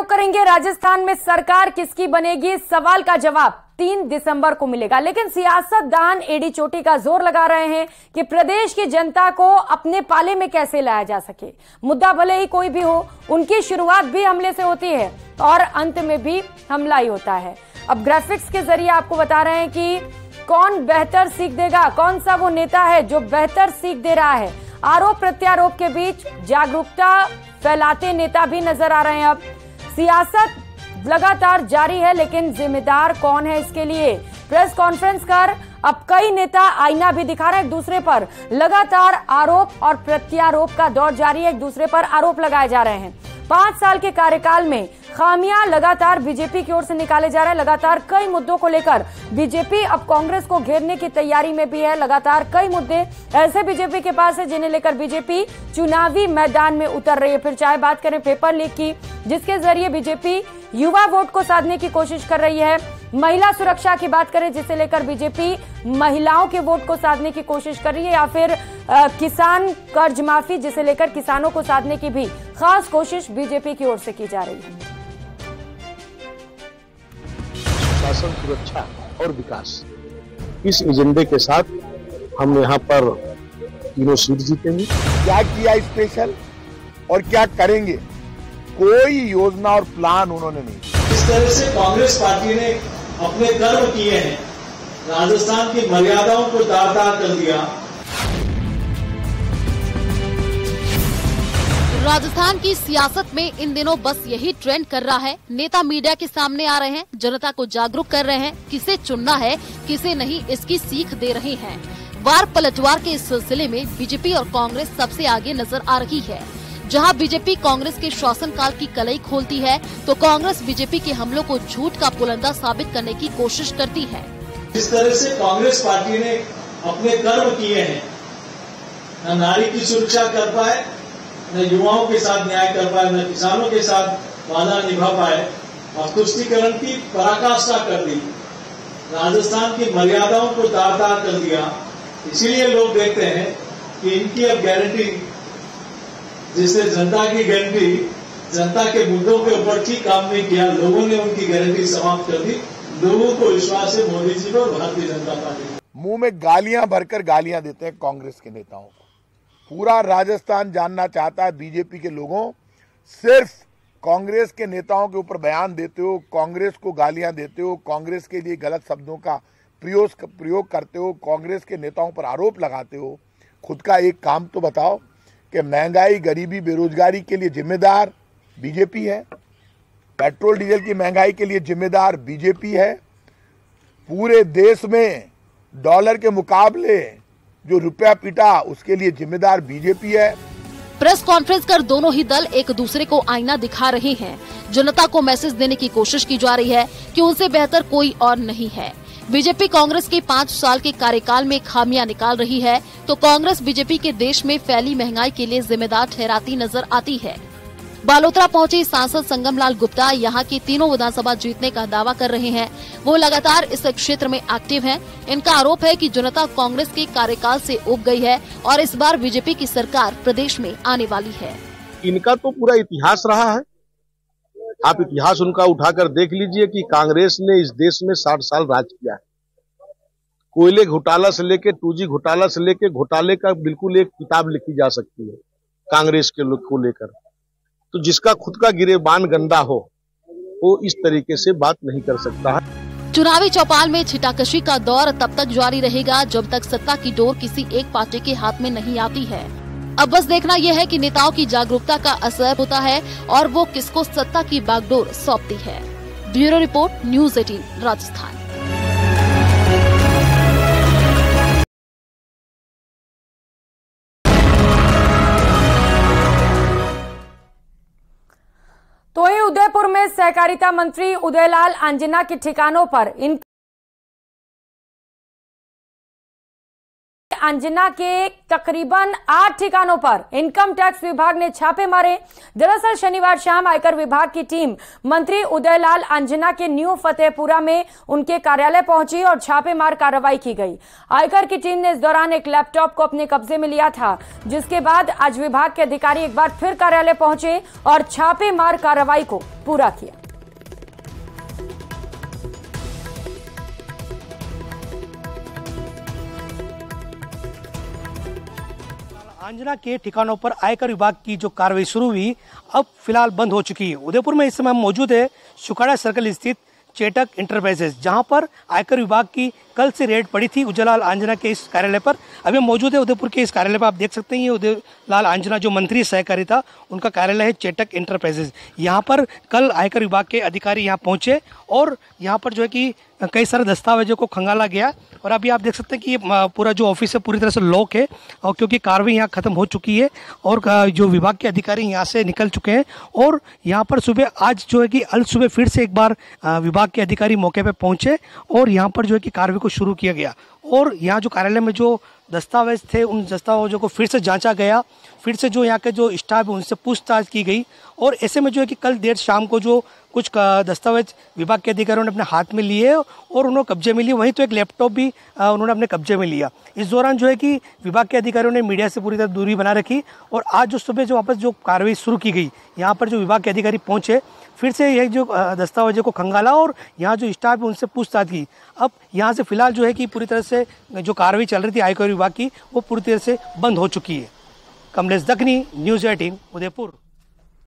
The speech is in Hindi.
रुख करेंगे राजस्थान में सरकार किसकी बनेगी, सवाल का जवाब 3 दिसंबर को मिलेगा। लेकिन सियासतदान एड़ी चोटी का जोर लगा रहे हैं कि प्रदेश की जनता को अपने पाले में कैसे लाया जा सके। मुद्दा भले ही कोई भी हो, उनकी शुरुआत भी हमले से होती है और अंत में भी हमला ही होता है। अब ग्राफिक्स के जरिए आपको बता रहे हैं कि कौन बेहतर सीख देगा, कौन सा वो नेता है जो बेहतर सीख दे रहा है। आरोप प्रत्यारोप के बीच जागरूकता फैलाते नेता भी नजर आ रहे हैं। अब सियासत लगातार जारी है, लेकिन जिम्मेदार कौन है इसके लिए। प्रेस कॉन्फ्रेंस कर अब कई नेता आईना भी दिखा रहे हैं एक दूसरे पर। लगातार आरोप और प्रत्यारोप का दौर जारी है, एक दूसरे पर आरोप लगाए जा रहे हैं। 5 साल के कार्यकाल में खामियां लगातार बीजेपी की ओर से निकाले जा रहे हैं। लगातार कई मुद्दों को लेकर बीजेपी अब कांग्रेस को घेरने की तैयारी में भी है। लगातार कई मुद्दे ऐसे बीजेपी के पास है जिन्हें लेकर बीजेपी चुनावी मैदान में उतर रही है। फिर चाहे बात करें पेपर लीक की, जिसके जरिए बीजेपी युवा वोट को साधने की कोशिश कर रही है। महिला सुरक्षा की बात करें, जिसे लेकर बीजेपी महिलाओं के वोट को साधने की कोशिश कर रही है, या फिर किसान कर्ज माफी, जिसे लेकर किसानों को साधने की भी खास कोशिश बीजेपी की ओर से की जा रही है। शासन, सुरक्षा और विकास, इस एजेंडे के साथ हम यहाँ पर तीनों सीट जीतेंगे। क्या किया स्पेशल और क्या करेंगे, कोई योजना और प्लान उन्होंने नहीं। इस तरह से कांग्रेस पार्टी ने अपने कर्म किए हैं, राजस्थान की मर्यादाओं को दार-दार कर दिया। राजस्थान की सियासत में इन दिनों बस यही ट्रेंड कर रहा है। नेता मीडिया के सामने आ रहे हैं, जनता को जागरूक कर रहे हैं, किसे चुनना है किसे नहीं इसकी सीख दे रहे हैं। वार पलटवार के इस सिलसिले में बीजेपी और कांग्रेस सबसे आगे नजर आ रही है। जहां बीजेपी कांग्रेस के शासनकाल की कलई खोलती है, तो कांग्रेस बीजेपी के हमलों को झूठ का पुलंदा साबित करने की कोशिश करती है। इस तरह से कांग्रेस पार्टी ने अपने कर्म किए हैं, न नारी की सुरक्षा कर पाए, न युवाओं के साथ न्याय कर पाए, न किसानों के साथ वादा निभा पाए और तुष्टीकरण की पराकाष्ठा कर दी। राजस्थान की मर्यादाओं को दार-दार कर दिया। इसीलिए लोग देखते हैं कि इनकी अब गारंटी, जिससे जनता की गारंटी, जनता के मुद्दों के ऊपर ठीक काम नहीं किया, लोगों ने उनकी गारंटी समाप्त कर दी। लोगों को विश्वास है मोदी जी और भारतीय जनता पार्टी। मुंह में गालियां भरकर गालियां देते हैं कांग्रेस के नेताओं को। पूरा राजस्थान जानना चाहता है बीजेपी के लोगों, सिर्फ कांग्रेस के नेताओं के ऊपर बयान देते हो, कांग्रेस को गालियां देते हो, कांग्रेस के लिए गलत शब्दों का प्रयोग करते हो, कांग्रेस के नेताओं पर आरोप लगाते हो। खुद का एक काम तो बताओ कि महंगाई, गरीबी, बेरोजगारी के लिए जिम्मेदार बीजेपी है। पेट्रोल डीजल की महंगाई के लिए जिम्मेदार बीजेपी है। पूरे देश में डॉलर के मुकाबले जो रुपया पिटा, उसके लिए जिम्मेदार बीजेपी है। प्रेस कॉन्फ्रेंस कर दोनों ही दल एक दूसरे को आईना दिखा रहे हैं। जनता को मैसेज देने की कोशिश की जा रही है कि उनसे बेहतर कोई और नहीं है। बीजेपी कांग्रेस के 5 साल के कार्यकाल में खामियां निकाल रही है, तो कांग्रेस बीजेपी के देश में फैली महंगाई के लिए जिम्मेदार ठहराती नजर आती है। बालोतरा पहुंचे सांसद संगम लाल गुप्ता यहां की तीनों विधानसभा जीतने का दावा कर रहे हैं। वो लगातार इस क्षेत्र में एक्टिव हैं। इनका आरोप है कि जनता कांग्रेस के कार्यकाल से उब गई है और इस बार बीजेपी की सरकार प्रदेश में आने वाली है। इनका तो पूरा इतिहास रहा है। आप इतिहास उनका उठाकर देख लीजिए कि कांग्रेस ने इस देश में 60 साल राज किया है। कोयले घोटाला से लेके 2G घोटाला से लेके घोटाले का बिल्कुल एक किताब लिखी जा सकती है कांग्रेस के लोग को लेकर। तो जिसका खुद का गिरेबान गंदा हो, वो इस तरीके से बात नहीं कर सकता है। चुनावी चौपाल में छिटाकशी का दौर तब तक जारी रहेगा जब तक सत्ता की डोर किसी एक पार्टी के हाथ में नहीं आती है। अब बस देखना यह है कि नेताओं की जागरूकता का असर होता है और वो किसको सत्ता की बागडोर सौंपती है। Bureau report, news 18 Rajasthan. तो ही उदयपुर में सहकारिता मंत्री उदयलाल आंजना के ठिकानों पर इन अंजना के तकरीबन 8 ठिकानों पर इनकम टैक्स विभाग ने छापे मारे। दरअसल शनिवार शाम आयकर विभाग की टीम मंत्री उदयलाल अंजना के न्यू फतेहपुरा में उनके कार्यालय पहुंची और छापेमार कार्रवाई की गई। आयकर की टीम ने इस दौरान एक लैपटॉप को अपने कब्जे में लिया था, जिसके बाद आज विभाग के अधिकारी एक बार फिर कार्यालय पहुंचे और छापेमार कार्रवाई को पूरा किया। अंजना के ठिकानों पर आयकर विभाग की जो कार्रवाई शुरू हुई अब फिलहाल बंद हो चुकी है। उदयपुर में इस समय हम मौजूद है सुखाड़ा सर्कल स्थित चेटक इंटरप्राइजेस, जहां पर आयकर विभाग की कल से रेड पड़ी थी उदयलाल अंजना के इस कार्यालय पर। अभी हम मौजूद है उदयपुर के इस कार्यालय पर। आप देख सकते हैं ये उदयलाल अंजना जो मंत्री सहकारिता उनका कार्यालय है चेटक इंटरप्राइजेस। यहाँ पर कल आयकर विभाग के अधिकारी यहाँ पहुंचे और यहाँ पर जो है कि कई सारे दस्तावेजों को खंगाला गया और अभी आप देख सकते हैं कि ये पूरा जो ऑफिस है पूरी तरह से लॉक है और क्योंकि कार्रवाई यहाँ खत्म हो चुकी है और जो विभाग के अधिकारी यहाँ से निकल चुके हैं और यहाँ पर सुबह आज जो है कि अल सुबह फिर से एक बार विभाग के अधिकारी मौके पर पहुँचे और यहाँ पर जो है कि कार्रवाई को शुरू किया गया और यहाँ जो कार्यालय में जो दस्तावेज थे उन दस्तावेजों को फिर से जांचा गया, फिर से जो यहाँ के जो स्टाफ है उनसे पूछताछ की गई और ऐसे में जो है कि कल देर शाम को जो कुछ दस्तावेज विभाग के अधिकारियों ने अपने हाथ में लिए और उन्होंने कब्जे में लिए, वहीं तो एक लैपटॉप भी उन्होंने अपने कब्जे में लिया। इस दौरान जो है कि विभाग के अधिकारियों ने मीडिया से पूरी तरह दूरी बना रखी और आज जो सुबह जो वापस जो कार्रवाई शुरू की गई, यहाँ पर जो विभाग के अधिकारी पहुँचे फिर से यह जो दस्तावेजों को खंगाला और यहाँ जो स्टाफ है उनसे पूछताछ की। अब यहाँ से फिलहाल जो है कि पूरी तरह से जो कार्रवाई चल रही थी आयकर विभाग की वो पूरी तरह से बंद हो चुकी है। कमलेश दखनी, न्यूज़ 18 उदयपुर।